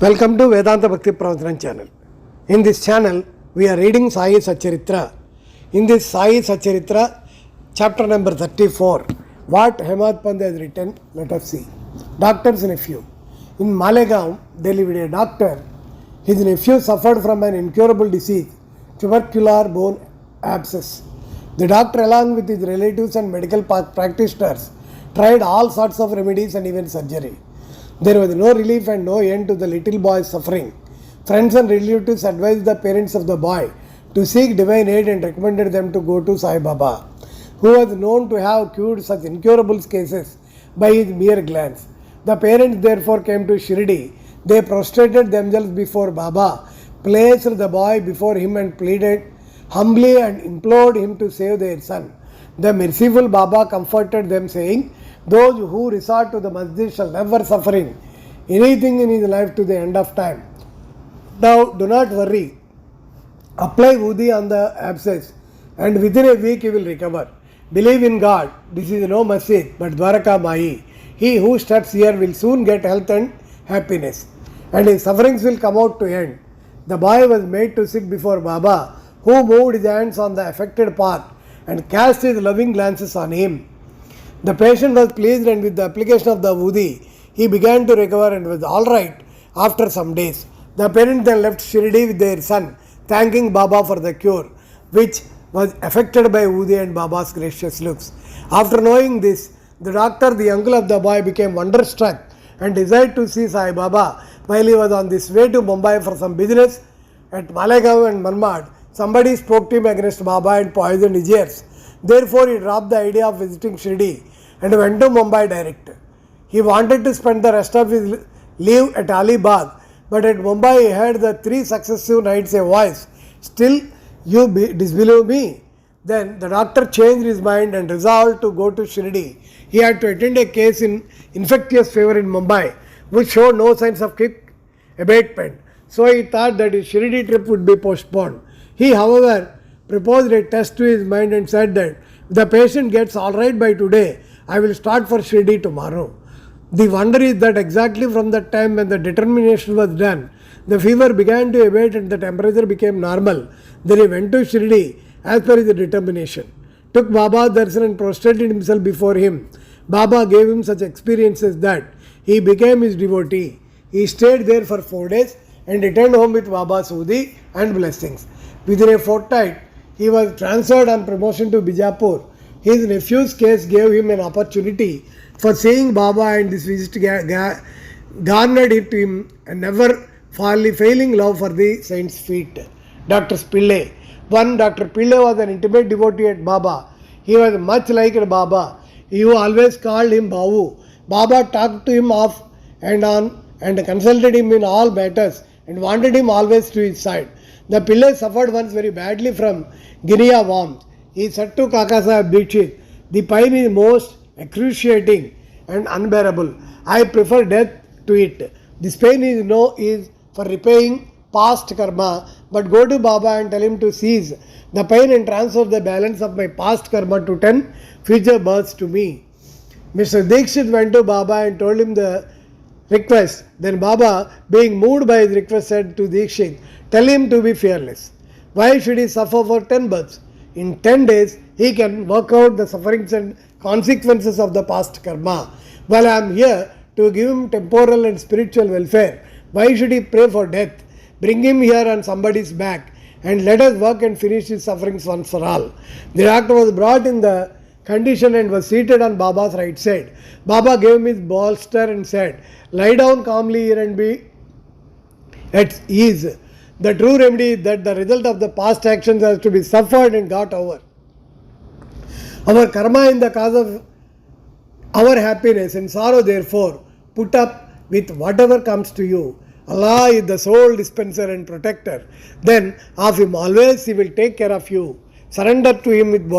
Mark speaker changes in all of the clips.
Speaker 1: Welcome to Vedanta Bhakti Pravachanam channel. In this channel, we are reading Sai Satcharitra. In this Sai Satcharitra, chapter number 34, what Hemad Pant has written, let us see. Doctor's nephew. In Malegaon, there lived a doctor. His nephew suffered from an incurable disease, tubercular bone abscess. The doctor, along with his relatives and medical practitioners, tried all sorts of remedies and even surgery. There was no relief and no end to the little boy's suffering. Friends and relatives advised the parents of the boy to seek divine aid and recommended them to go to Sai Baba, who was known to have cured such incurable cases by his mere glance. The parents therefore came to Shirdi. They prostrated themselves before Baba, placed the boy before him and pleaded humbly and implored him to save their son. The merciful Baba comforted them, saying, "Those who resort to the masjid shall never suffer anything in his life to the end of time. Now do not worry. Apply Udi on the abscess and within a week he will recover. Believe in God. This is no masjid but Dwaraka Mai. He who steps here will soon get health and happiness, and his sufferings will come out to end." The boy was made to sit before Baba, who moved his hands on the affected part and cast his loving glances on him. The patient was pleased, and with the application of the Udi, he began to recover and was all right after some days. The parents then left Shirdi with their son, thanking Baba for the cure, which was effected by Udi and Baba's gracious looks. After knowing this, the doctor, the uncle of the boy, became wonderstruck and desired to see Sai Baba. While he was on this way to Mumbai for some business at Malegaon and Marmad, somebody spoke to him against Baba and poisoned his ears. Therefore, he dropped the idea of visiting Shirdi and went to Mumbai direct. He wanted to spend the rest of his leave at Alibag, but at Mumbai he heard the 3 successive nights a voice, "Still you disbelieve me?" Then the doctor changed his mind and resolved to go to Shirdi. He had to attend a case in infectious fever in Mumbai, which showed no signs of quick abatement. So he thought that his Shirdi trip would be postponed. He, however, proposed a test to his mind and said that if the patient gets all right by today, I will start for Shirdi tomorrow. The wonder is that exactly from the time when the determination was done, the fever began to abate and the temperature became normal. Then he went to Shirdi as per his determination, took Baba's darshan and prostrated himself before him. Baba gave him such experiences that he became his devotee. He stayed there for 4 days and returned home with Baba's Udi and blessings. Within a fortnight, he was transferred on promotion to Bijapur. His nephew's case gave him an opportunity for seeing Baba, and this visit garnered it to him a never failing love for the saint's feet. Dr. Pillai. One Dr. Pillai was an intimate devotee at Baba. He was much liked Baba. He always called him Babu. Baba talked to him off and on and consulted him in all matters and wanted him always to his side. The Pillai suffered once very badly from Guinea worms. He said to Kakasaheb Dikshit, "The pain is most excruciating and unbearable. I prefer death to it. This pain is for repaying past karma, but go to Baba and tell him to cease the pain and transfer the balance of my past karma to 10 future births to me." Mr. Dikshit went to Baba and told him the request. Then Baba, being moved by his request, said to Dikshit, "Tell him to be fearless. Why should he suffer for 10 births? In 10 days, he can work out the sufferings and consequences of the past karma. While I am here to give him temporal and spiritual welfare, why should he pray for death? Bring him here on somebody's back and let us work and finish his sufferings once for all." The doctor was brought in the condition and was seated on Baba's right side. Baba gave him his bolster and said, "Lie down calmly here and be at ease. The true remedy is that the result of the past actions has to be suffered and got over. Our karma is the cause of our happiness and sorrow, therefore put up with whatever comes to you. Allah is the sole dispenser and protector. Then of him always he will take care of you. Surrender to him with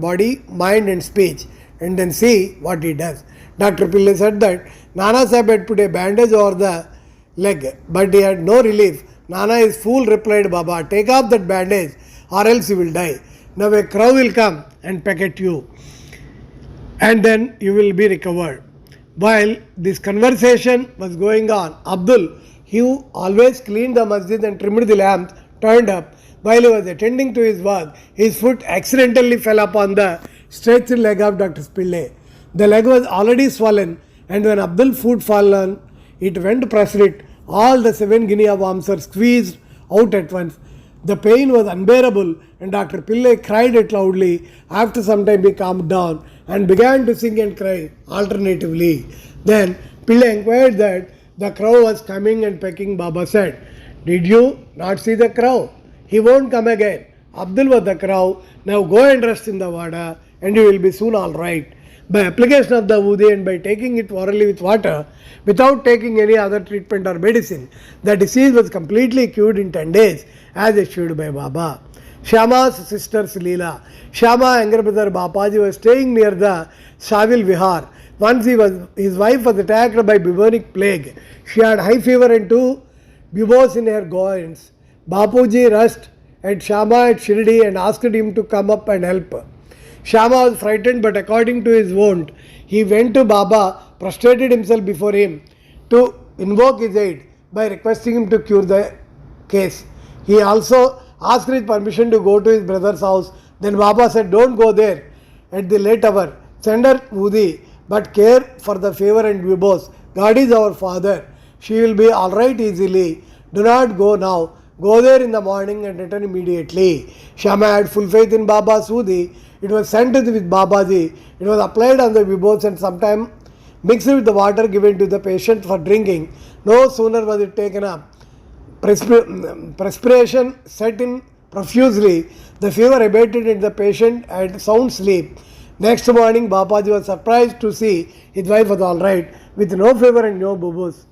Speaker 1: body, mind and speech, and then see what he does." Dr. Pillai said that Nana Sahib had put a bandage over the leg, but he had no relief. "Nana is fool," replied Baba. "Take off that bandage or else you will die. Now a crow will come and peck at you and then you will be recovered." While this conversation was going on, Abdul he who always cleaned the masjid and trimmed the lamps, turned up. While he was attending to his work, his foot accidentally fell upon the stretched leg of Dr. Pillai. The leg was already swollen, and when Abdul's foot fell on, it went pressed it. All the 7 guinea worms were squeezed out at once. The pain was unbearable, and Dr. Pillai cried it loudly. After some time, he calmed down and began to sing and cry alternatively. Then Pillai inquired that the crow was coming and pecking. Baba said, "Did you not see the crow? He won't come again." Abdul was the crow. "Now go and rest in the water, and you will be soon all right." By application of the Udi and by taking it orally with water, without taking any other treatment or medicine, the disease was completely cured in 10 days, as assured by Baba. Shyama's sister's Leela. Shyama, younger brother Bapaji, was staying near the Savil Vihar. Once his wife was attacked by bubonic plague. She had high fever and 2 buboes in her groins. Bapuji rushed at Shyama at Shirdi and asked him to come up and help. Shyama was frightened, but according to his wont, he went to Baba, prostrated himself before him to invoke his aid by requesting him to cure the case. He also asked his permission to go to his brother's house. Then Baba said, "Don't go there at the late hour. Send her Udi, but care for the fever and buboes. God is our Father. She will be all right easily. Do not go now. Go there in the morning and return immediately." Shyama had full faith in Baba's Udi. It was sent with Babaji. It was applied on the buboes and sometimes mixed with the water given to the patient for drinking. No sooner was it taken up, perspiration set in profusely. The fever abated and the patient had sound sleep. Next morning, Babaji was surprised to see his wife was all right, with no fever and no buboes.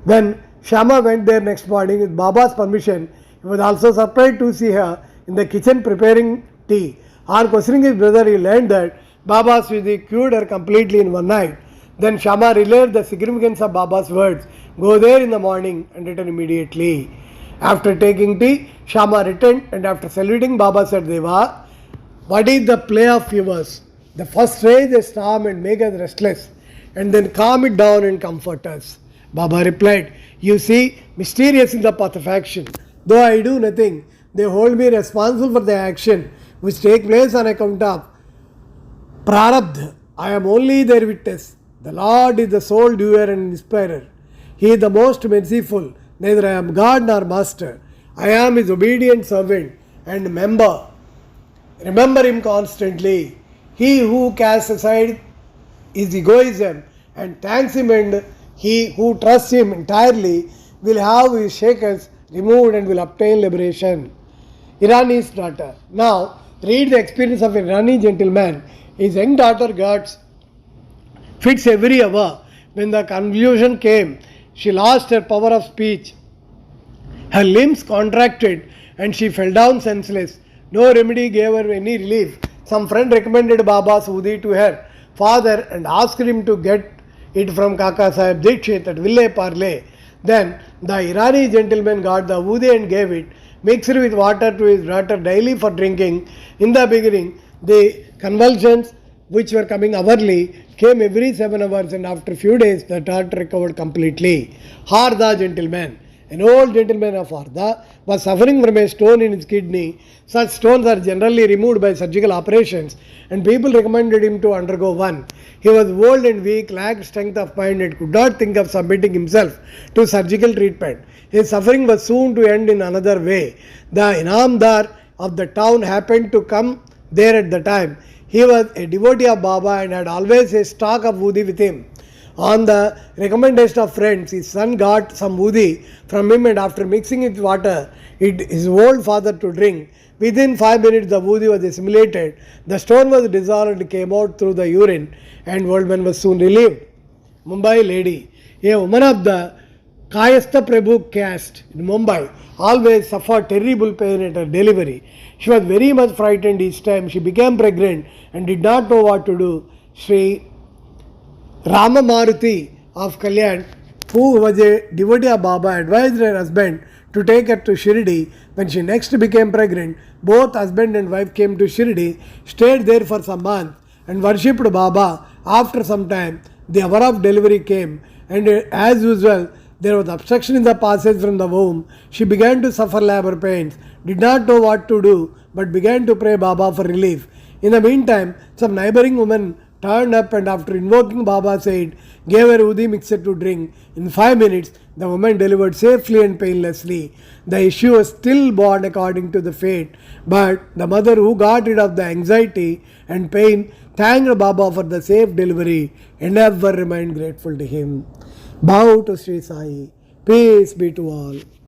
Speaker 1: When Shyama went there next morning with Baba's permission, he was also surprised to see her in the kitchen preparing tea. On questioning his brother, he learned that Baba's Vidi cured her completely in one night. Then Shyama relayed the significance of Baba's words, "Go there in the morning and return immediately." After taking tea, Shyama returned and after saluting Baba said, "Deva, what is the play of fevers? The first raise a storm and make us restless, and then calm it down and comfort us." Baba replied, "You see, mysterious is the path of action. Though I do nothing, they hold me responsible for the action which take place on account of prarabdha. I am only their witness. The Lord is the sole doer and inspirer. He is the most merciful. Neither I am God nor master. I am his obedient servant and member. Remember him constantly. He who casts aside his egoism and thanks him, and he who trusts him entirely will have his shakers removed and will obtain liberation." Irani's daughter. Now read the experience of a Irani gentleman. His young daughter got fits every hour. When the convulsion came, she lost her power of speech. Her limbs contracted and she fell down senseless. No remedy gave her any relief. Some friend recommended Baba's Udi to her father and asked him to get it from Kaka Sahib Dikshit at Ville Parle. Then the Irani gentleman got the Udi and gave it, mixed with water to his daughter daily for drinking. In the beginning, the convulsions, which were coming hourly, came every 7 hours, and after a few days, the daughter recovered completely. Harda gentleman. An old gentleman of Harda was suffering from a stone in his kidney. Such stones are generally removed by surgical operations, and people recommended him to undergo one. He was old and weak, lacked strength of mind, and could not think of submitting himself to surgical treatment. His suffering was soon to end in another way. The Inamdar of the town happened to come there at the time. He was a devotee of Baba and had always a stock of Udi with him. On the recommendation of friends, his son got some Udi from him, and after mixing it with water, his old father to drink. Within 5 minutes, the Udi was assimilated. The stone was dissolved and came out through the urine, and old man was soon relieved. Mumbai lady. A woman of the Kayastha Prabhu caste in Mumbai always suffered terrible pain at her delivery. She was very much frightened each time she became pregnant and did not know what to do. Sri Rama Maruti of Kalyan, who was a devotee of Baba, advised her husband to take her to Shirdi. When she next became pregnant, both husband and wife came to Shirdi, stayed there for some months and worshipped Baba. After some time, the hour of delivery came, and as usual, There was obstruction in the passage from the womb. She began to suffer labor pains, did not know what to do, but began to pray Baba for relief. In the meantime, some neighboring woman turned up and after invoking Baba's aid, gave her Udi mixture to drink. In 5 minutes, the woman delivered safely and painlessly. The issue was stillborn according to the fate, but the mother who got rid of the anxiety and pain thanked Baba for the safe delivery and ever remained grateful to him. Bow to Sri Sai. Peace be to all.